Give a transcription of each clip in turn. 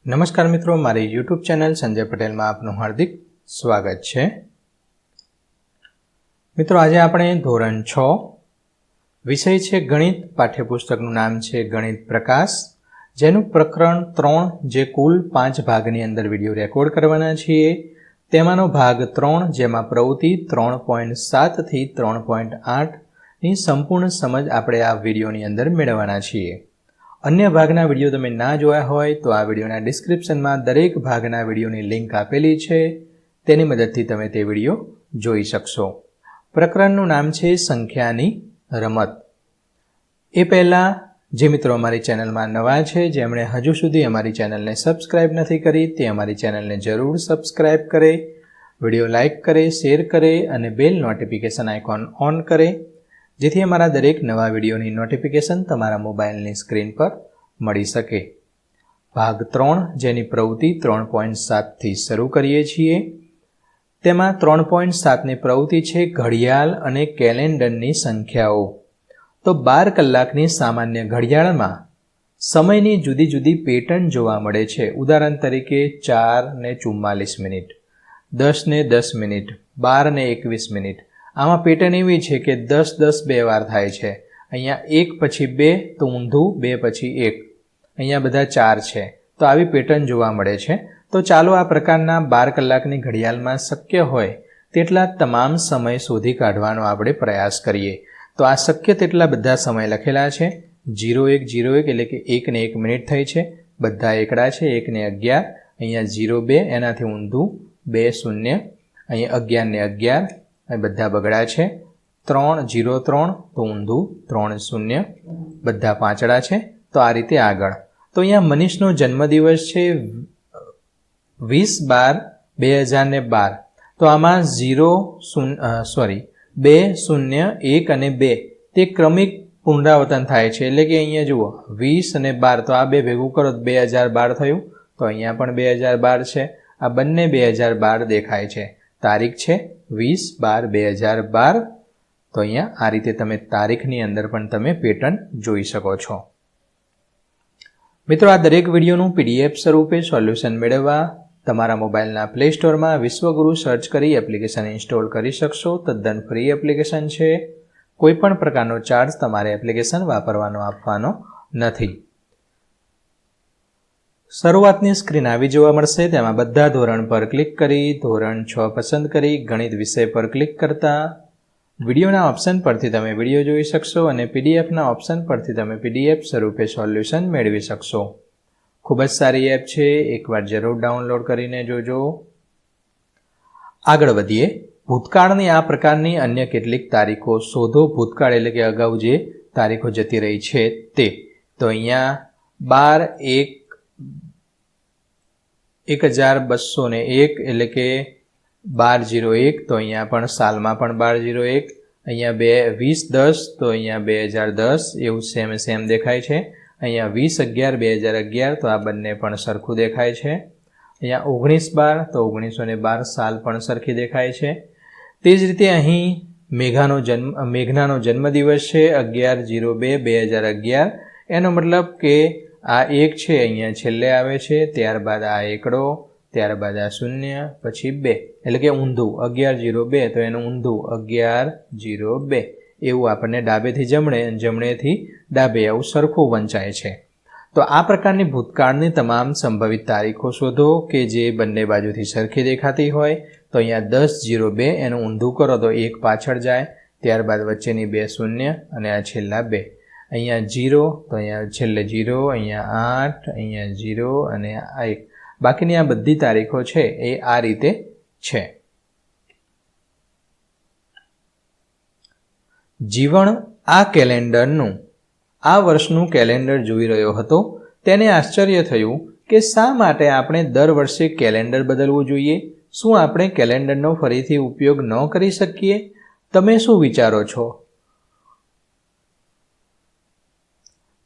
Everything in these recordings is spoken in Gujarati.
નમસ્કાર મિત્રો, મારી યુટ્યુબ ચેનલ સંજય પટેલમાં આપનું હાર્દિક સ્વાગત છે। મિત્રો, આજે આપણે ધોરણ 6 વિષય છે ગણિત, પાઠ્યપુસ્તકનું નામ છે ગણિત પ્રકાશ, જેનું પ્રકરણ 3 જે કુલ 5 ભાગની અંદર વિડીયો રેકોર્ડ કરવાના છીએ તેમાંનો ભાગ 3 જેમાં પ્રવૃત્તિ 3.7 થી 3.8 ની સંપૂર્ણ સમજ આપણે આ વિડીયોની અંદર મેળવવાના છીએ। અન્ય ભાગના વિડીયો તમે ના જોયા હોય તો આ વિડીયોના ડિસ્ક્રિપ્શનમાં દરેક ભાગના વિડીયોની લિંક આપેલી છે, તેની મદદથી તમે તે વિડીયો જોઈ શકશો। પ્રકરણનું નામ છે સંખ્યાની રમત। એ પહેલાં જે મિત્રો અમારી ચેનલમાં નવા છે, જેમણે હજુ સુધી અમારી ચેનલને સબસ્ક્રાઇબ નથી કરી, તે અમારી ચેનલને જરૂર સબસ્ક્રાઇબ કરે, વિડીયો લાઇક કરે, શેર કરે અને બેલ નોટિફિકેશન આઇકોન ઓન કરે, જેથી અમારા દરેક નવા વિડીયોની નોટિફિકેશન તમારા મોબાઈલની સ્ક્રીન પર મળી શકે। ભાગ 3 જેની પ્રવૃત્તિ 3.7 થી શરૂ કરીએ છીએ, તેમાં 3.7ની પ્રવૃત્તિ છે ઘડિયાળ અને કેલેન્ડરની સંખ્યાઓ। તો 12 કલાકની સામાન્ય ઘડિયાળમાં સમયની જુદી જુદી પેટર્ન જોવા મળે છે। ઉદાહરણ તરીકે 4:44, 10:10, 12:21। આમાં પેટર્ન એવી છે કે 10 બે વાર થાય છે, અહીંયા 1 પછી 2 તો ઊંધું, 2 પછી 1, અહીંયા બધા 4 છે, તો આવી પેટર્ન જોવા મળે છે। તો ચાલો આ પ્રકારના 12 કલાકની ઘડિયાળમાં શક્ય હોય તેટલા તમામ સમય શોધી કાઢવાનો આપણે પ્રયાસ કરીએ। તો આ શક્ય તેટલા બધા સમય લખેલા છે। 01:01 એટલે કે 1 ને 1 મિનિટ થઈ છે, બધા એકડા છે, 1 ને 11, અહીંયા 02 એનાથી ઊંધું, 20 અહીંયા 11 ને 11 એ બધા બગડા છે, 3:03 તો ઊંધું, 3:0 બધા પાંચડા છે। તો આ રીતે આગળ। તો અહીંયા મનીષનો જન્મદિવસ છે 20/12/2012। તો આમાં 2, 0, 1 અને 2 તે ક્રમિક પુનરાવર્તન થાય છે, એટલે કે અહીંયા જુઓ 20 અને 12, તો આ બે ભેગું કરો તો 2012 થયું, તો અહીંયા પણ 2012 છે, આ બંને 2012 દેખાય છે। તારીખ છે 20/12/2012। તો અહીંયા આ રીતે તમે તારીખની અંદર પણ તમે પેટર્ન જોઈ શકો છો। મિત્રો, આ દરેક વિડીયોનું PDF સ્વરૂપે સોલ્યુશન મેળવવા તમારા મોબાઈલના પ્લે સ્ટોરમાં વિશ્વગુરુ સર્ચ કરી એપ્લિકેશન ઇન્સ્ટોલ કરી શકશો। તદ્દન ફ્રી એપ્લિકેશન છે, કોઈ પણ પ્રકારનો ચાર્જ તમારે એપ્લિકેશન વાપરવાનો આપવાનો નથી। શરૂઆતની સ્ક્રીન આવી જોવા મળશે, તેમાં બધા ધોરણ પર ક્લિક કરી ધોરણ 6 પસંદ કરી ગણિત વિષય પર ક્લિક કરતા વિડીયોના ઓપ્શન પરથી તમે વિડીયો જોઈ શકશો અને PDFના ઓપ્શન પરથી તમે PDF સ્વરૂપે સોલ્યુશન મેળવી શકશો। ખૂબ જ સારી એપ છે, એકવાર જરૂર ડાઉનલોડ કરીને જોજો। આગળ વધીએ। ભૂતકાળની આ પ્રકારની અન્ય કેટલીક તારીખો શોધો। ભૂતકાળ એટલે કે અગાઉ જે તારીખો જતી રહી છે તે। તો અહીંયા 12/1/1201 એટલે કે 12/01, તો અહીંયા પણ સાલમાં પણ 12/01, અહીંયા 2010 તો અહીંયા 2010 એવું સેમ દેખાય છે। અહીંયા 20/11/2011 તો આ બંને પણ સરખું દેખાય છે। અહીંયા 19/12 તો 1912 સાલ પણ સરખી દેખાય છે। તે જ રીતે અહીં મેઘનાનો જન્મદિવસ છે 11/02/2011, એનો મતલબ કે આ 1 છે અહીંયા છેલ્લે આવે છે, ત્યારબાદ આ એકડો, ત્યારબાદ આ 0, પછી 2 એટલે કે ઊંધું 11/02, તો એનું ઊંધું 11/02 એવું આપણને ડાબેથી જમણે અને જમણેથી ડાબે આવું સરખું વંચાય છે। તો આ પ્રકારની ભૂતકાળની તમામ સંભવિત તારીખો શોધો કે જે બંને બાજુથી સરખી દેખાતી હોય। તો અહીંયા 10/02 એનું ઊંધું કરો તો 1 પાછળ જાય, ત્યારબાદ વચ્ચેની 2 0 અને આ છેલ્લા 2, અહીંયા 0 તો અહીંયા છેલ્લે 0, અહીંયા 8, અહીંયા 0 અને આ 1, બાકીની આ બધી તારીખો છે એ આ રીતે છે। જીવન આ કેલેન્ડરનું આ વર્ષનું કેલેન્ડર જોઈ રહ્યો હતો। તેને આશ્ચર્ય થયું કે શા માટે આપણે દર વર્ષે કેલેન્ડર બદલવું જોઈએ? શું આપણે કેલેન્ડરનો ફરીથી ઉપયોગ ન કરી શકીએ? તમે શું વિચારો છો?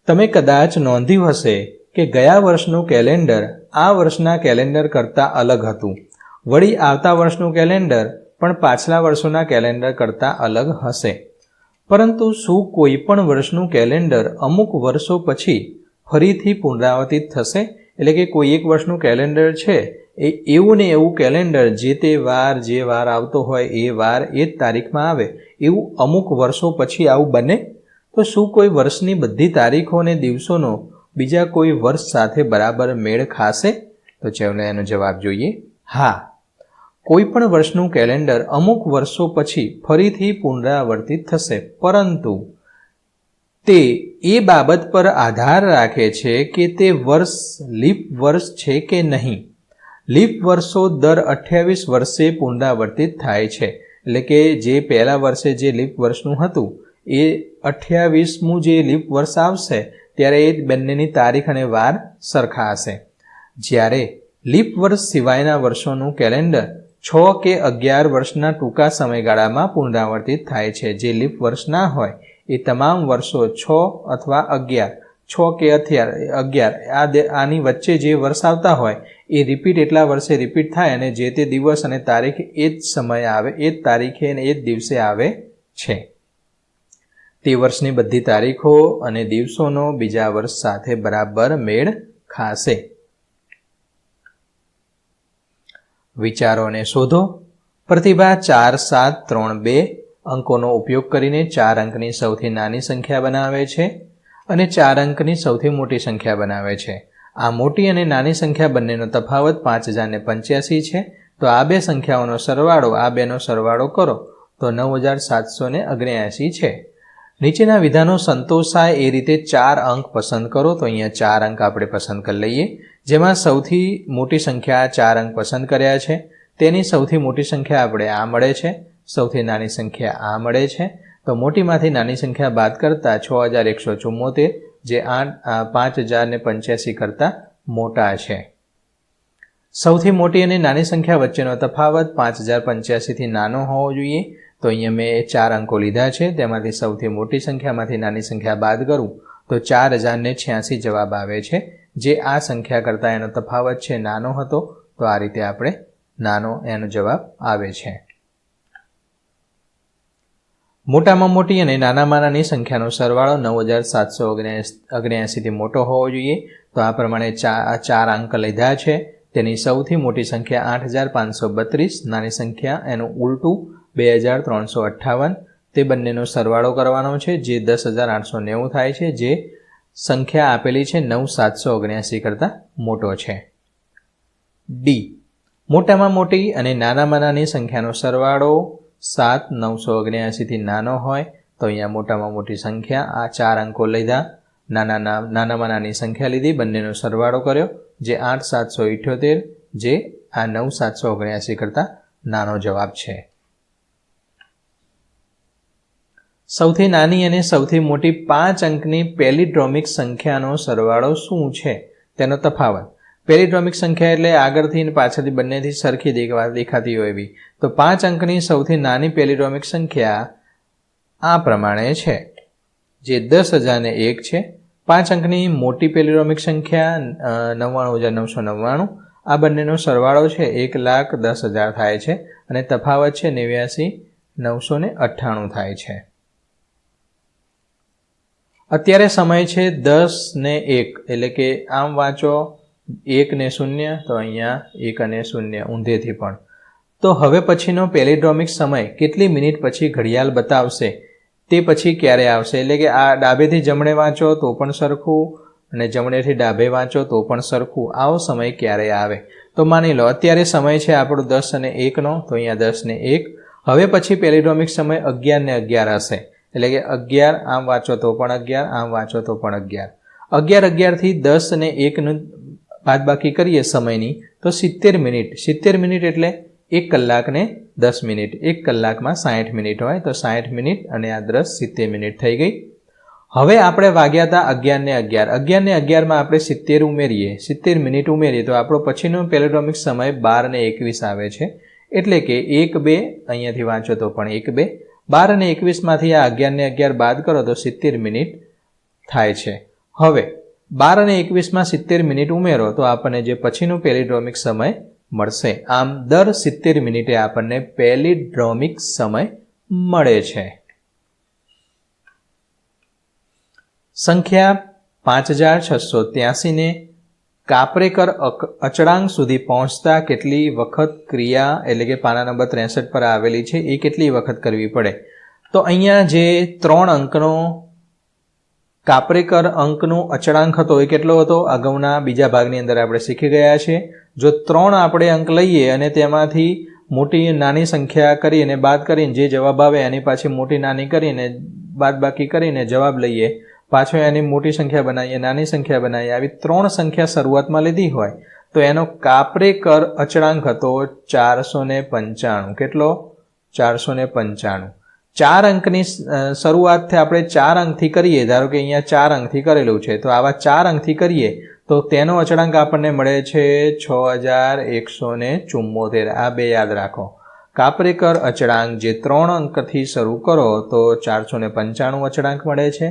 તમે કદાચ નોંધ્યું હશે કે ગયા વર્ષનું કેલેન્ડર આ વર્ષના કેલેન્ડર કરતાં અલગ હતું। વળી આવતા વર્ષનું કેલેન્ડર પણ પાછલા વર્ષોના કેલેન્ડર કરતાં અલગ હશે। પરંતુ શું કોઈ પણ વર્ષનું કેલેન્ડર અમુક વર્ષો પછી ફરીથી પુનરાવર્તિત થશે? એટલે કે કોઈ એક વર્ષનું કેલેન્ડર છે એ એવું ને એવું કેલેન્ડર જે તે વાર જે વાર આવતો હોય એ વાર એ જ તારીખમાં આવે એવું અમુક વર્ષો પછી આવું બને? તો શું કોઈ વર્ષની બધી તારીખો અને દિવસોનો બીજા કોઈ વર્ષ સાથે બરાબર મેળ ખાશે? તો ચાલો એનો જવાબ જોઈએ. હા, કોઈ પણ વર્ષનું કેલેન્ડર અમુક વર્ષો પછી ફરીથી પુનરાવર્તિત થશે, પરંતુ તે એ બાબત પર આધાર રાખે છે કે તે વર્ષ લીપ વર્ષ છે કે નહીં. લીપ વર્ષો દર 28 વર્ષે પુનરાવર્તિત થાય છે. એટલે કે જે પહેલા વર્ષે જે લીપ વર્ષનું હતું એ 28મું જે લીપ વર્ષ આવશે ત્યારે એ બંનેની તારીખ અને વાર સરખા હશે. જ્યારે લીપ વર્ષ સિવાયના વર્ષોનું કેલેન્ડર 6 કે 11 વર્ષના ટૂંકા સમયગાળામાં પુનરાવર્તિત થાય છે. જે લીપ વર્ષ ના હોય એ તમામ વર્ષો 6 અથવા 11, 6 કે 11 આની વચ્ચે જે વર્ષ આવતા હોય એ રિપીટ એટલા વર્ષે રિપીટ થાય અને જે તે દિવસ અને તારીખ એ જ સમયે આવે, એ જ તારીખે અને એ જ દિવસે આવે છે. તે વર્ષની બધી તારીખો અને દિવસોનો બીજા વર્ષ સાથે બરાબર મેળ ખાશે. વિચારો અને શોધો. પ્રતિભા 4, 7, 3, 2 અંકોનો ઉપયોગ કરીને 4 અંકની સૌથી નાની સંખ્યા બનાવે છે અને 4 અંકની સૌથી મોટી સંખ્યા બનાવે છે. આ મોટી અને નાની સંખ્યા બંનેનો તફાવત 5085 છે. તો આ બે સંખ્યાઓનો સરવાળો, આ બેનો સરવાળો કરો તો 9779 છે. નીચેના વિધાનો સંતોષાય એ રીતે 4 અંક પસંદ કરો. તો અહીંયા 4 અંક આપણે પસંદ કરી લઈએ. જેમાં સૌથી મોટી સંખ્યા 4 અંક પસંદ કર્યા છે તેની સૌથી મોટી સંખ્યા આપણે આ મળે છે, સૌથી નાની સંખ્યા આ મળે છે. તો મોટીમાંથી નાની સંખ્યા બાદ કરતા 6174 જે 5085 કરતાં મોટા છે. સૌથી મોટી અને નાની સંખ્યા વચ્ચેનો તફાવત 5085 થી નાનો હોવો જોઈએ. તો અહીંયા મેં 4 અંકો લીધા છે, તેમાંથી સૌથી મોટી સંખ્યામાંથી નાની સંખ્યા બાદ કરું તો 4086 જવાબ આવે છે. જે આ સંખ્યા કરતાં એનો તફાવત છે નાનો હતો, તો આ રીતે આપણે નાનો એનો જવાબ આવે છે. મોટામાં મોટી અને નાનામાં નાની સંખ્યાનો સરવાળો 9779 થી મોટો હોવો જોઈએ. તો આ પ્રમાણે 4 અંક લીધા છે. તેની સૌથી મોટી સંખ્યા 8532, નાની સંખ્યા એનું ઉલટું 2358. તે બંનેનો સરવાળો કરવાનો છે જે 10890 થાય છે. જે સંખ્યા આપેલી છે 9779 કરતાં મોટો છે. ડી. મોટામાં મોટી અને નાનામાં નાની સંખ્યાનો સરવાળો 7979 થી નાનો હોય તો અહીંયા મોટામાં મોટી સંખ્યા આ 4 અંકો લીધા, નાનામાં નાની સંખ્યા લીધી, બંનેનો સરવાળો કર્યો જે 8778, જે આ 9779 કરતાં નાનો જવાબ છે. સૌથી નાની અને સૌથી મોટી 5 અંકની પેલિડ્રોમિક સંખ્યાનો સરવાળો શું છે તેનો તફાવત. પેલિડ્રોમિક સંખ્યા એટલે આગળથી અને પાછળથી બંનેથી સરખી દેખાતી હોય એવી. તો 5 અંકની સૌથી નાની પેલિડ્રોમિક સંખ્યા આ પ્રમાણે છે જે 10001 છે. 5 અંકની મોટી પેલિડ્રોમિક સંખ્યા 99999. આ બંનેનો સરવાળો છે 1,10,000 થાય છે અને તફાવત છે 89,998 થાય છે. અત્યારે સમય છે 10 ને 1, એટલે કે આમ વાંચો 1 ને 0, તો અહીંયા 1 અને 0 ઊંધેથી પણ. તો હવે પછીનો પેલિડ્રોમિક સમય કેટલી મિનિટ પછી ઘડિયાળ બતાવશે તે પછી ક્યારે આવશે. એટલે કે આ ડાબેથી જમણે વાંચો તો પણ સરખું અને જમણેથી ડાબે વાંચો તો પણ સરખું. આવો સમય ક્યારે આવે? તો માની લો અત્યારે સમય છે આપણો 10 અને 1નો, તો અહીંયા 10 ને 1. હવે પછી પેલિડ્રોમિક સમય 11 ને 11 હશે. એટલે કે 11 આમ વાંચો તો પણ 11, આમ વાંચો તો પણ 11. 11 થી 10 અને 1નું બાદબાકી કરીએ સમયની તો 70 મિનિટ. 70 મિનિટ એટલે 1 કલાક ને 10 મિનિટ. 1 કલાકમાં 60 મિનિટ હોય તો 60 મિનિટ અને આ 10 70 મિનિટ થઈ ગઈ. હવે આપણે વાગ્યા હતા 11 ને 11. 11 ને 11માં આપણે 70 ઉમેરીએ, 70 મિનિટ ઉમેરીએ તો આપણો પછીનો પેલિડ્રોમિક સમય 12 ને 21 આવે છે. એટલે કે 1 2 અહીંયાથી વાંચો તો પણ 1 2. 12 અને 21માંથી આ 11 ને 11 બાદ કરો તો 70 મિનિટ થાય છે. હવે 12 અને 21માં 70 મિનિટ ઉમેરો તો આપણને જે પછીનું પેલિડ્રોમિક સમય મળશે. આમ દર 70 મિનિટે આપણને પેલિડ્રોમિક સમય મળે છે. સંખ્યા 5683 ને કાપરેકર અચળાંક સુધી પહોંચતા કેટલી વખત ક્રિયા એટલે કે પાના નંબર 63 પર આવેલી છે એ કેટલી વખત કરવી પડે? તો અહીંયા જે 3 અંકનો કાપરેકર અંકનો અચળાંક હતો એ કેટલો હતો? અગાઉના બીજા ભાગની અંદર આપણે શીખી ગયા છે. જો 3 આપણે અંક લઈએ અને તેમાંથી મોટી નાની સંખ્યા કરી અને બાદ કરીને જે જવાબ આવે એની પાછી મોટી નાની કરીને બાદબાકી કરીને જવાબ લઈએ, પાછો એની મોટી સંખ્યા બનાવીએ, નાની સંખ્યા બનાવીએ, આવી 3 સંખ્યા શરૂઆતમાં લીધી હોય તો એનો કાપરેકર અચળાંક હતો 495. કેટલો? 495. 4 અંકની શરૂઆતથી આપણે 4 અંકથી કરીએ, ધારો કે અહીંયા 4 અંકથી કરેલું છે, તો આવા 4 અંકથી કરીએ તો તેનો અચળાંક આપણને મળે છે 6174. આ બે યાદ રાખો. કાપરેકર અચળાંક જે 3 અંકથી શરૂ કરો તો 495 અચળાંક મળે છે.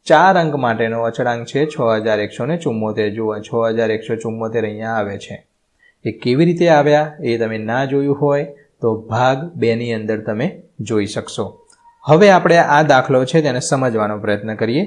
4 અંક માટેનો અચળાંક છે 6174. જુઓ 6174 અહીંયા આવે છે. એ કેવી રીતે આવ્યા એ તમે ના જોયું હોય તો ભાગ 2 ની અંદર તમે જોઈ શકશો. હવે આપણે આ દાખલો છે તેને સમજવાનો પ્રયત્ન કરીએ.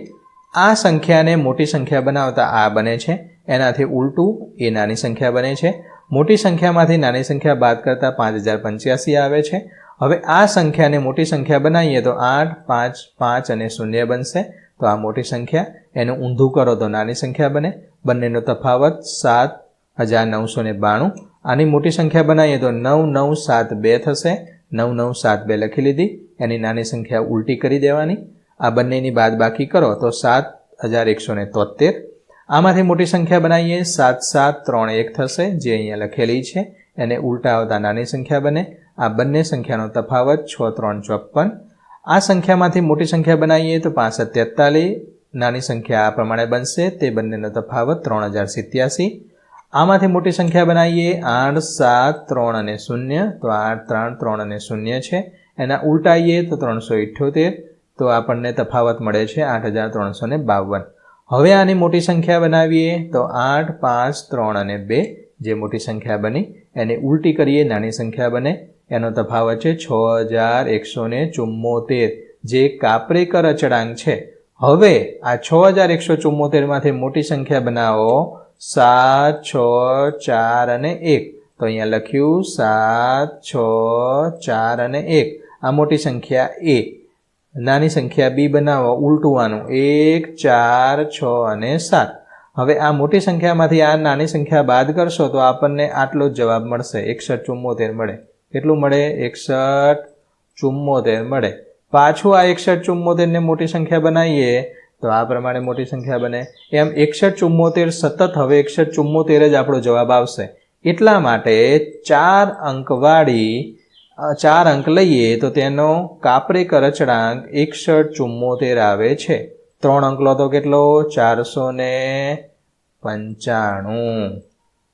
આ સંખ્યાને મોટી સંખ્યા બનાવતા આ બને છે, એનાથી ઉલટું એ નાની સંખ્યા બને છે. મોટી સંખ્યામાંથી નાની સંખ્યા બાદ કરતા 5085 આવે છે. હવે આ સંખ્યાને મોટી સંખ્યા બનાવીએ તો 8, 5, 5 અને 0 બનશે. તો આ મોટી સંખ્યા, એનું ઊંધું કરો તો નાની સંખ્યા બને. બંનેનો તફાવત 7992. આની મોટી સંખ્યા બનાવીએ તો 9972 થશે. 9972 લખી લીધી. એની નાની સંખ્યા ઉલટી કરી દેવાની. આ બંનેની બાદબાકી કરો તો 7173. આમાંથી મોટી સંખ્યા બનાવીએ 7731 થશે, જે અહીંયા લખેલી છે. એને ઉલટાવતા નાની સંખ્યા બને. આ બંને સંખ્યાનો તફાવત 6354. આ સંખ્યામાંથી મોટી સંખ્યા બનાવીએ તો 6543. નાની સંખ્યા આ પ્રમાણે બનશે, તે બંનેનો તફાવત 3087. આમાંથી મોટી સંખ્યા બનાવીએ 8, 7, 3 અને 0. તો 8, 3, 3 અને 0 છે. એના ઉલટાઈએ તો 378. તો આપણને તફાવત મળે છે 8352. હવે આની મોટી સંખ્યા બનાવીએ તો 8, 5, 3 અને 2, જે મોટી સંખ્યા બની. એને ઉલટી કરીએ, નાની સંખ્યા બને. એનો તફાવત છે 6174, જે કાપરેકર અચળાંક છે. હવે આ 6174 માંથી મોટી સંખ્યા બનાવો 7, 6, 4 અને 1. તો અહીંયા લખ્યું 7, 6, 4 અને 1. આ મોટી સંખ્યા A. નાની સંખ્યા B બનાવો, ઉલટુવાનું 1, 4, 6 અને 7. હવે આ મોટી સંખ્યામાંથી આ નાની સંખ્યા બાદ કરશો તો આપણને આટલો જ જવાબ મળશે, 6174 મળે. કેટલું મળે? 6174 મળે. પાછું આ 6174 ને મોટી સંખ્યા બનાવીએ તો આ પ્રમાણે મોટી સંખ્યા બને. એમ 6174 સતત હવે 6174 જ આપણો જવાબ આવશે. એટલા માટે 4 અંકવાળી 4 અંક લઈએ તો તેનો કાપરેકર અચળાંક 6174 આવે છે. 3 અંક લો તો કેટલો? 495.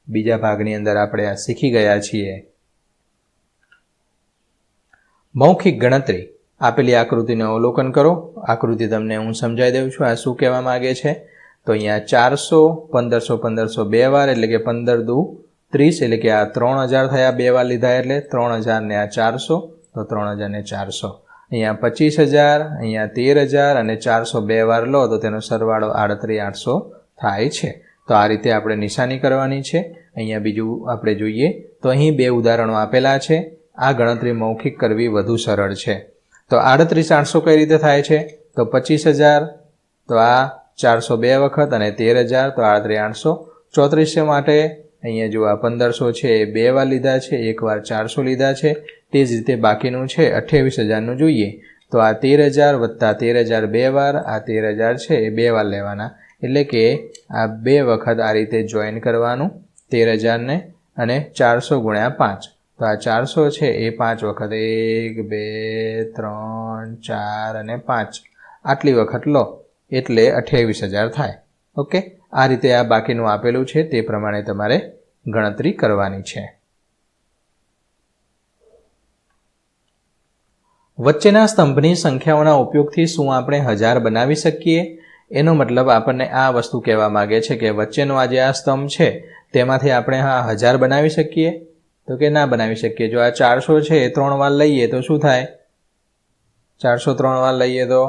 બીજા ભાગની અંદર આપણે આ શીખી ગયા છીએ. મૌખિક ગણતરી. આપેલી આકૃતિનું અવલોકન કરો. આકૃતિ તમને હું સમજાવી દઉં છું. આ શું કહેવા માંગે છે? તો અહીંયા 400, 1500, 1500 બે વાર, એટલે કે 15 દુ 30, એટલે કે આ 3000 થયા બે વાર લીધા, એટલે 3000 ને આ 400, તો 3000 ને 400. અહીંયા 25000, અહીંયા 13000 અને 400 બે વાર લો તો તેનો સરવાળો 38800 થાય છે. તો આ રીતે આપણે નિશાની કરવાની છે. અહીંયા બીજું આપણે જોઈએ તો અહીં 2 ઉદાહરણો આપેલા છે. આ ગણતરી મૌખિક કરવી વધુ સરળ છે. તો 38800 કઈ રીતે થાય છે? તો 25000, તો આ 400 બે વખત, અને 13000, તો 38800. 3400 માટે અહીંયા જો આ 1500 છે એ બે વાર લીધા છે, એક વાર 400 લીધા છે. તે જ રીતે બાકીનું છે 28000નું જોઈએ તો આ 13000 વત્તા 13000 બે વાર, આ 13000 છે એ બે વાર લેવાના. એટલે કે આ બે વખત આ રીતે જોઈન કરવાનું 13000 ને, અને 400 ગુણ્યા 5. તો આ 400 છે એ 5 વખત, 1, 2, 3, 4 અને 5 આટલી વખત લો એટલે 28000 થાય. ઓકે, આ રીતે આ બાકીનું આપેલું છે તે પ્રમાણે તમારે ગણતરી કરવાની છે. વચ્ચેના સ્તંભની સંખ્યાઓના ઉપયોગથી શું આપણે 1000 બનાવી શકીએ? એનો મતલબ આપણને આ વસ્તુ કહેવા માંગે છે કે વચ્ચેનો આ જે આ સ્તંભ છે તેમાંથી આપણે 1000 બનાવી શકીએ? તો કે ના બનાવી શકીએ. જો આ 400 છે એ 3 વાર લઈએ તો શું થાય? 400 3 વાર લઈએ તો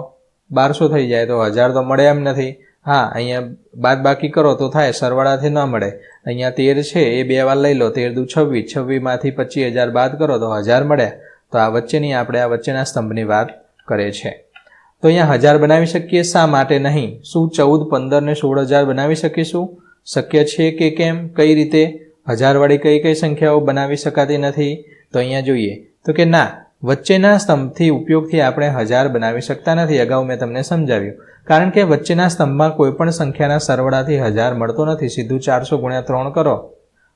1200 થઈ જાય, તો 1000 તો મળે એમ નથી. હા, અહીંયા બાદ બાકી કરો તો થાય, સરવાળાથી ન મળે. અહીંયા 13 છે એ 2 વાર લઈ લો, 13 દુ 26, 26માંથી 25,000 બાદ કરો તો 1000 મળ્યા. તો આ વચ્ચેની આપણે આ વચ્ચેના સ્તંભની વાત કરે છે. તો અહીંયા 1000 બનાવી શકીએ, શા માટે નહીં? શું 14, 15 ને 16000 બનાવી શકીશું? શક્ય છે કે કેમ? કઈ રીતે? 1000 વાળી કઈ કઈ સંખ્યાઓ બનાવી શકાતી નથી? તો અહીંયા જોઈએ તો કે ના, વચ્ચેના સ્તંભથી ઉપયોગથી આપણે 1000 બનાવી શકતા નથી. અગાઉ મેં તમને સમજાવ્યું. કારણ કે વચ્ચેના સ્તંભમાં કોઈ પણ સંખ્યાના સરવાળાથી 1000 મળતો નથી. સીધું 400 ગુણ્યા 3 કરો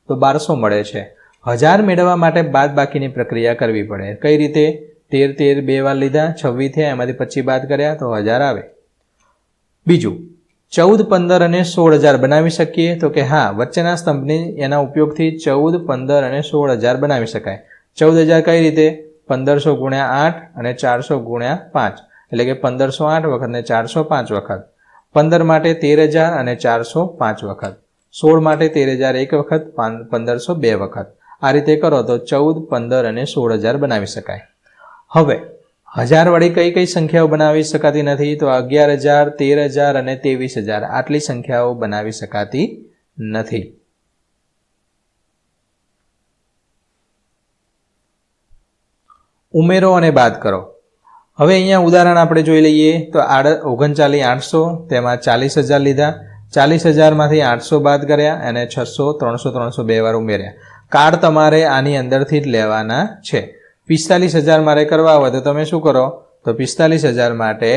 તો 1200 મળે છે. 1000 મેળવવા માટે બાદ બાકીની પ્રક્રિયા કરવી પડે. કઈ રીતે? 13 2 વાર લીધા, 26 થયા, એમાંથી 25 બાદ કર્યા તો 1000 આવે. બીજું, 14, 15 અને 16000 બનાવી શકીએ? તો કે હા, વચ્ચેના સ્તંભની એના ઉપયોગથી 14, 15 અને 16000 બનાવી શકાય. 14000 કઈ રીતે? 1500 ગુણ્યા 8 અને 400 ગુણ્યા 5, એટલે કે 1508 વખત ને 405 વખત. 15 માટે 13000 અને 405 વખત. 16 માટે 13000 એક વખત, 1500 2 વખત. આ રીતે કરો તો 14, 15 અને 16000 બનાવી શકાય. હવે 1000 વાળી કઈ કઈ સંખ્યાઓ બનાવી શકાતી નથી? તો 11000, 13000 અને 23000. આટલી સંખ્યાઓ બનાવી શકાતી નથી. ઉમેરો અને બાદ કરો. હવે અહીંયા ઉદાહરણ આપણે જોઈ લઈએ તો 39800, તેમાં 40000 લીધા, 40000માંથી 800 બાદ કર્યા અને 600, 300, 302 વાર ઉમેર્યા. કાર્ડ તમારે આની અંદરથી જ લેવાના છે. 45000 મારે કરવા હોય તો તમે શું કરો? તો 45000 માટે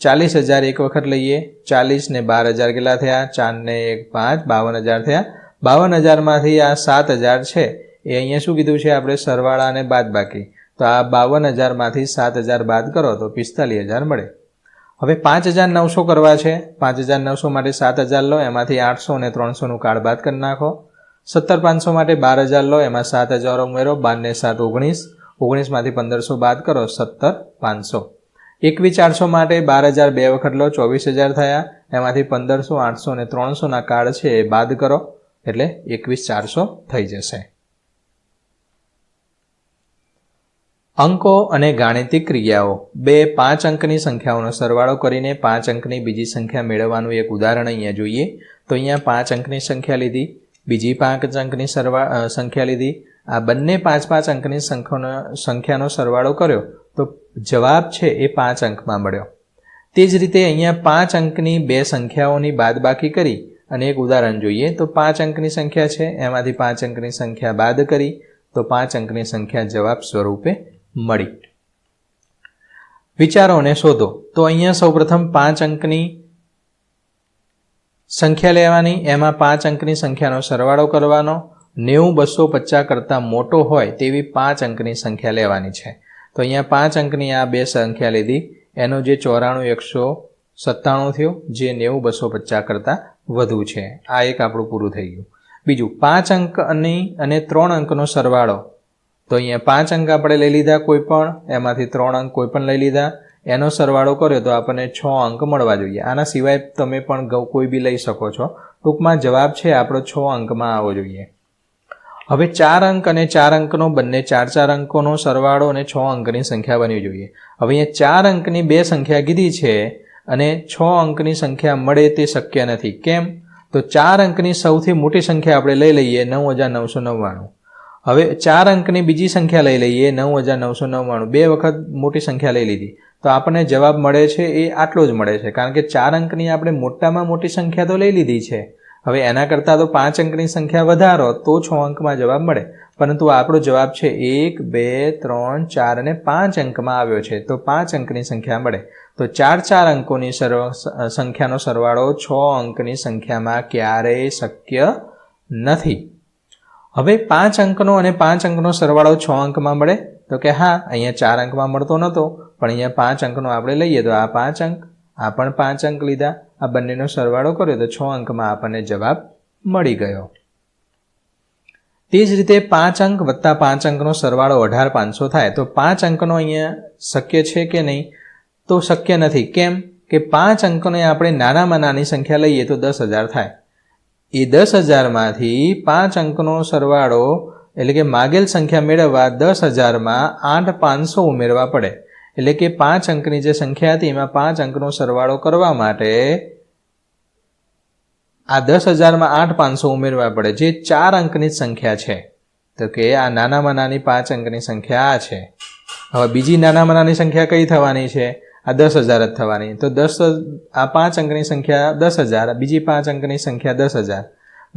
40000 એક વખત લઈએ, 40 ને 12000 કેટલા થયા? 4 ને 1 5, 52000 થયા. 52000માંથી આ 7000 છે એ અહીંયા શું કીધું છે આપણે? સરવાળા અને બાદ બાકી. તો આ 52000માંથી 7000 બાદ કરો તો 45000 મળે. હવે 5900 કરવા છે. 5900 માટે 7000 લો, એમાંથી 800 અને 300 નું કાર્ડ બાદ કરી નાખો. 17500 માટે 12000 લો, એમાં 7000 ઉમેરો, 12 ને 7 19, 19માંથી 1500 બાદ કરો, 17500. 21400 માટે 12000 2 વખત લો, 24000 થયા, એમાંથી 1500, 800 અને 300 ના કાર્ડ છે એ બાદ કરો, એટલે 21400 થઈ જશે. અંકો અને ગાણિતિક ક્રિયાઓ. 5 અંકની સંખ્યાઓનો સરવાળો કરીને 5 અંકની બીજી સંખ્યા મેળવવાનું એક ઉદાહરણ અહીંયા જોઈએ. તો અહીંયા 5 અંકની સંખ્યા લીધી, બીજી 5 અંકની સંખ્યા લીધી. આ બંને 5 અંકની સંખ્યાનો સરવાળો કર્યો તો જવાબ છે એ 5 અંકમાં મળ્યો. તે જ રીતે અહીંયા 5 અંકની બે સંખ્યાઓની બાદબાકી કરી અને એક ઉદાહરણ જોઈએ. તો 5 અંકની સંખ્યા છે, એમાંથી 5 અંકની સંખ્યા બાદ કરી તો 5 અંકની સંખ્યા જવાબ સ્વરૂપે મળી. વિચારો અને શોધો. તો અહીંયા સૌપ્રથમ 5 અંકની સંખ્યા લેવાની, એમાં 5 અંકની સંખ્યાનો સરવાળો કરવાનો. 90 250 કરતાં મોટો હોય તેવી 5 અંકની સંખ્યા લેવાની છે. તો અહીંયા 5 અંકની આ બે સંખ્યા લીધી, એનો જે 94 197 થયો, જે 90 250 કરતાં વધુ છે. આ એક આપણું પૂરું થઈ ગયું. બીજું 5 અંકની અને 3 અંકનો સરવાળો. તો અહીંયા 5 અંક આપણે લઈ લીધા કોઈ પણ, એમાંથી 3 અંક કોઈ પણ લઈ લીધા, એનો સરવાળો કર્યો તો આપણને 6 અંક મળવા જોઈએ. આના સિવાય તમે પણ કોઈ બી લઈ શકો છો. ટૂંકમાં જવાબ છે આપણો 6 અંકમાં આવવો જોઈએ. હવે 4 અંક અને 4 અંકનો બંને 4 અંકોનો સરવાળો અને 6 અંકની સંખ્યા બનવી જોઈએ. હવે અહીંયા 4 અંકની બે સંખ્યા કીધી છે અને 6 અંકની સંખ્યા મળે તે શક્ય નથી. કેમ? તો 4 અંકની સૌથી મોટી સંખ્યા આપણે લઈ લઈએ 9999. હવે 4 અંકની બીજી સંખ્યા લઈ લઈએ 9999. બે વખત મોટી સંખ્યા લઈ લીધી તો આપણને જવાબ મળે છે એ આટલો જ મળે છે, કારણ કે 4 અંકની આપણે મોટામાં મોટી સંખ્યા તો લઈ લીધી છે. હવે એના કરતાં તો 5 અંકની સંખ્યા વધારો તો 6 અંકમાં જવાબ મળે, પરંતુ આપણો જવાબ છે 1 2 3 4 અને 5 અંકમાં આવ્યો છે, તો 5 અંકની સંખ્યા મળે. તો 4 અંકોની સંખ્યાનો સરવાળો 6 અંકની સંખ્યામાં ક્યારેય શક્ય નથી. હવે 5 અંકનો અને 5 અંકનો સરવાળો 6 અંકમાં મળે? તો કે હા, અહીંયા 4 અંકમાં મળતો નહોતો, પણ અહીંયા 5 અંકનો આપણે લઈએ તો આ 5 અંક, આ પણ 5 અંક લીધા, આ બંનેનો સરવાળો કર્યો તો 6 અંકમાં આપણને જવાબ મળી ગયો. તે જ રીતે 5 અંક વત્તા 5 અંકનો સરવાળો 18500 થાય. તો 5 અંકનો અહીંયા શક્ય છે કે નહીં? તો શક્ય નથી. કેમ? કે 5 અંકોને આપણે નાનામાં નાની સંખ્યા લઈએ તો 10000 થાય. એ 10000માંથી 5 અંકનો સરવાળો એટલે કે માગેલ સંખ્યા મેળવવા 10000માં 8500 ઉમેરવા પડે. એટલે કે 5 અંકની જે સંખ્યા હતી એમાં 5 અંકનો સરવાળો કરવા માટે આ 10,000માં 8,500 ઉમેરવા પડે, જે 4 અંકની સંખ્યા છે. તો કે આ નાનામાં નાની 5 અંકની સંખ્યા આ છે. હવે બીજી નાનામાં નાની સંખ્યા કઈ થવાની છે? આ 10,000 જ થવાની. તો આ 5 અંકની સંખ્યા 10,000, બીજી 5 અંકની સંખ્યા 10,000.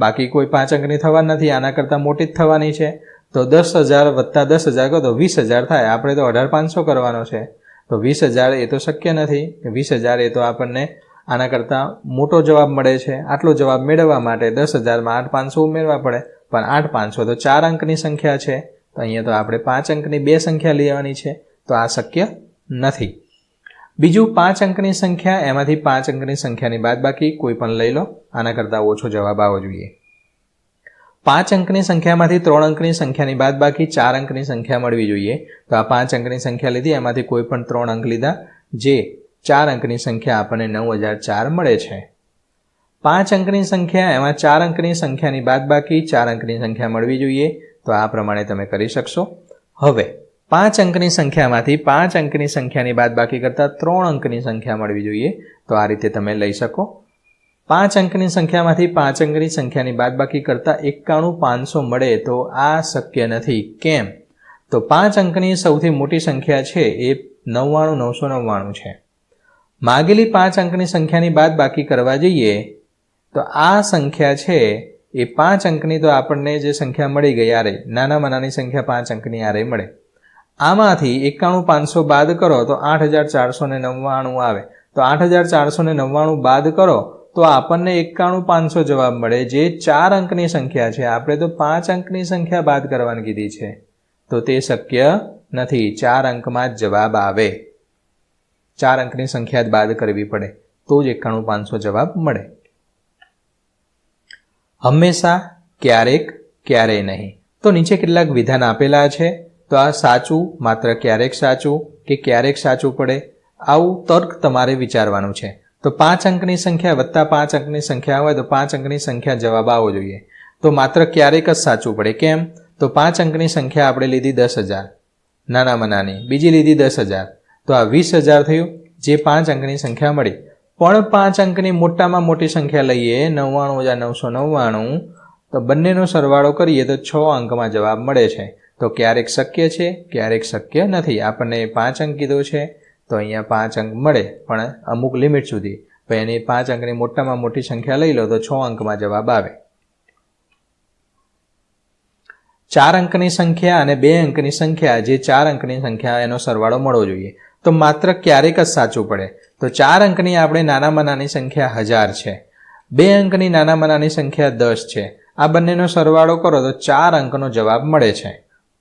બાકી કોઈ 5 અંકની થવાની નથી, આના કરતાં મોટી જ થવાની છે. તો 10,000 વત્તા 10,000 કરો તો 20,000 થાય. આપણે તો 18,500 કરવાનો છે. તો 20,000 એ તો શક્ય નથી. 20,000 એ તો આપણને આના કરતાં મોટો જવાબ મળે છે. આટલો જવાબ મેળવવા માટે 10,000માં 8,500 ઉમેરવા પડે. પણ 8,500 તો 4 અંકની સંખ્યા છે. તો અહીંયા તો આપણે 5 અંકની 2 સંખ્યા લેવાની છે. તો આ શક્ય નથી. બીજું 5 અંકની સંખ્યા, એમાંથી 5 અંકની સંખ્યાની બાદબાકી કોઈ પણ લઈ લો. આના કરતાં ઓછો જવાબ આવવો જોઈએ. 5 અંકની સંખ્યામાંથી 3 અંકની સંખ્યાની બાદબાકી 4 અંકની સંખ્યા મળવી જોઈએ. તો આ 5 અંકની સંખ્યા લીધી, એમાંથી કોઈ પણ 3 અંક લીધા, જે 4 અંકની સંખ્યા આપણને 9,004 મળે છે. 5 અંકની સંખ્યા, એમાં 4 અંકની સંખ્યાની બાદબાકી 4 અંકની સંખ્યા મળવી જોઈએ. તો આ પ્રમાણે તમે કરી શકશો. હવે 5 અંકની સંખ્યામાંથી 5 અંકની સંખ્યાની બાદબાકી કરતાં 3 અંકની સંખ્યા મળવી જોઈએ. તો આ રીતે તમે લઈ શકો. 5 અંકની સંખ્યામાંથી 5 અંકની સંખ્યાની બાદબાકી કરતાં 91,500 મળે તો આ શક્ય નથી. કેમ? તો 5 અંકની સૌથી મોટી સંખ્યા છે એ 99,999 છે. માગેલી 5 અંકની સંખ્યાની બાદબાકી કરવા જઈએ તો આ સંખ્યા છે એ 5 અંકની, તો આપણને જે સંખ્યા મળી ગઈ આ રહી, નાનામાં નાની સંખ્યા 5 અંકની આ રહી મળે. આમાંથી 91,500 બાદ કરો તો 8,499 આવે. તો 8,499 બાદ કરો તો આપણને 91,500 જવાબ મળે, જે 4 અંકની સંખ્યા છે. આપણે તો 5 અંકની સંખ્યા બાદ કરવાની કીધી છે. તો તે શક્ય નથી. 4 અંકમાં જ જવાબ આવે. 4 અંકની સંખ્યા જ બાદ કરવી પડે તો જ 91,500 જવાબ મળે. હંમેશા, ક્યારેક, ક્યારેય નહીં. તો નીચે કેટલાક વિધાન આપેલા છે. તો આ સાચું, માત્ર ક્યારેક સાચું કે ક્યારેક સાચું પડે, આવું તર્ક તમારે વિચારવાનું છે. તો 5 અંકની સંખ્યા વત્તા 5 અંકની સંખ્યા હોય તો 5 અંકની સંખ્યા જવાબ આવવો જોઈએ. તો માત્ર ક્યારેક જ સાચું પડે. કેમ? તો 5 અંકની સંખ્યા આપણે લીધી 10,000, નાનામાં નાની, બીજી લીધી 10,000, તો આ 20,000 થયું, જે 5 અંકની સંખ્યા મળી. પણ 5 અંકની મોટામાં મોટી સંખ્યા લઈએ 99,999, તો બંનેનો સરવાળો કરીએ તો 6 અંકમાં જવાબ મળે છે. તો ક્યારેક શક્ય છે, ક્યારેક શક્ય નથી. આપણને 5 અંક કીધો છે તો અહીંયા 5 અંક મળે, પણ અમુક લિમિટ સુધી. પછી એની 5 અંકની મોટામાં મોટી સંખ્યા લઈ લો તો 6 અંકમાં જવાબ આવે. 4 અંકની સંખ્યા અને 2 અંકની સંખ્યા, જે 4 અંકની સંખ્યા, એનો સરવાળો મળવો જોઈએ. તો માત્ર ક્યારેક જ સાચું પડે. તો 4 અંકની આપણે નાનામાં નાની સંખ્યા 1000 છે. 2 અંકની નાનામાં નાની સંખ્યા 10 છે. આ બંનેનો સરવાળો કરો તો 4 અંકનો જવાબ મળે છે.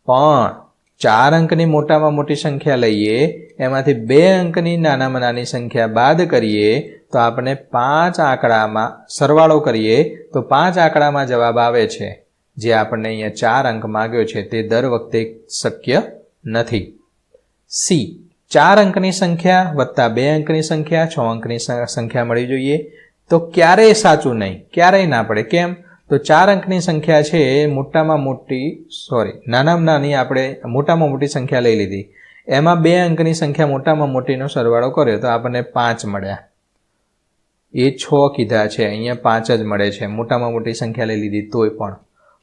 પણ 4 અંકની મોટામાં મોટી સંખ્યા લઈએ, એમાંથી 2 અંકની નાનામાં નાની સંખ્યા બાદ કરીએ તો આપણે 5 આંકડામાં સરવાળો કરીએ તો 5 આંકડામાં જવાબ આવે છે. જે આપણને અહીંયા 4 અંક માંગ્યો છે તે દર વખતે શક્ય નથી. સી, 4 અંકની સંખ્યા વત્તા 2 અંકની સંખ્યા 6 અંકની સંખ્યા મળવી જોઈએ. તો ક્યારેય સાચું નહીં, ક્યારેય ના પડે. કેમ? તો 4 અંકની સંખ્યા છે નાનામાં નાની આપણે મોટામાં મોટી સંખ્યા લઈ લીધી, એમાં 2 અંકની સંખ્યા મોટામાં મોટીનો સરવાળો કર્યો તો આપણને 5 મળ્યા. એ 6 કીધા છે, અહીંયા 5 જ મળે છે. મોટામાં મોટી સંખ્યા લઈ લીધી તોય પણ.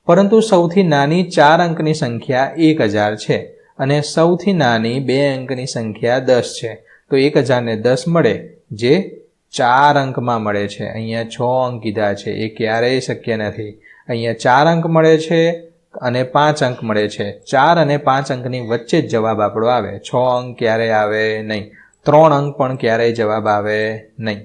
પરંતુ સૌથી નાની 4 અંકની સંખ્યા 1,000 છે અને સૌથી નાની 2 અંકની સંખ્યા 10 છે. તો 1,010 મળે, જે 4 અંકમાં મળે છે. અહીંયા 6 અંક કીધા છે, એ ક્યારેય શક્ય નથી. અહીંયા 4 અંક મળે છે અને 5 અંક મળે છે. 4 અને 5 અંકની વચ્ચે જ જવાબ આપણો આવે. 6 અંક ક્યારેય આવે નહીં. 3 અંક પણ ક્યારેય જવાબ આવે નહીં.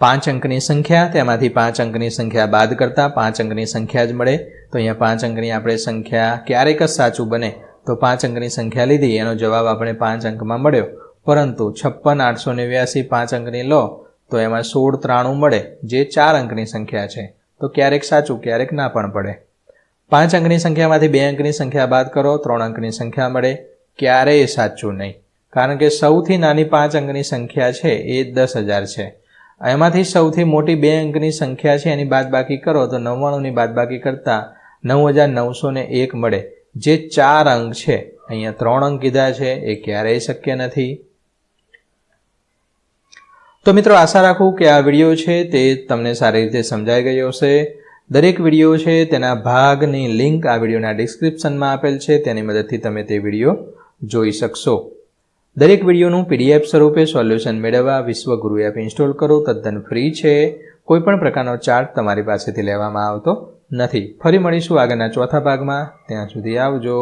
5 અંકની સંખ્યા, તેમાંથી 5 અંકની સંખ્યા બાદ કરતા 5 અંકની સંખ્યા જ મળે. તો અહીંયા 5 અંકની આપણે સંખ્યા ક્યારેક જ સાચું બને. તો 5 અંકની સંખ્યા લીધી, એનો જવાબ આપણે 5 અંકમાં મળ્યો. પરંતુ 56,889 5 અંકની લો તો એમાં 1693 મળે, જે 4 અંકની સંખ્યા છે. તો ક્યારેક સાચું, ક્યારેક ના પણ પડે. 5 અંકની સંખ્યામાંથી 2 અંકની સંખ્યા બાદ કરો, 3 અંકની સંખ્યા મળે. ક્યારેય સાચું નહીં, કારણ કે સૌથી નાની 5 અંકની સંખ્યા છે એ 10,000 છે. એમાંથી સૌથી મોટી 2 અંકની સંખ્યા છે, એની બાદબાકી કરો તો 99ની બાદબાકી કરતાં 9,901 મળે, જે 4 અંક છે. અહીંયા 3 અંક કીધા છે, એ ક્યારેય શક્ય નથી. તો મિત્રો આશા રાખું કે આ વિડીયો છે તે તમને સારી રીતે સમજાઈ ગયો હશે. દરેક વિડીયો છે તેના ભાગની લિંક આ વિડીયોના ડિસ્ક્રિપ્શનમાં આપેલ છે, તેની મદદથી તમે તે વિડીયો જોઈ શકશો. દરેક વિડીયોનું PDF સ્વરૂપે સોલ્યુશન મેળવવા વિશ્વગુરુ એપ ઇન્સ્ટોલ કરો. તદ્દન ફ્રી છે. કોઈપણ પ્રકારનો ચાર્જ તમારી પાસેથી લેવામાં આવતો નથી. ફરી મળીશું આગળના ચોથા ભાગમાં. ત્યાં સુધી આવજો.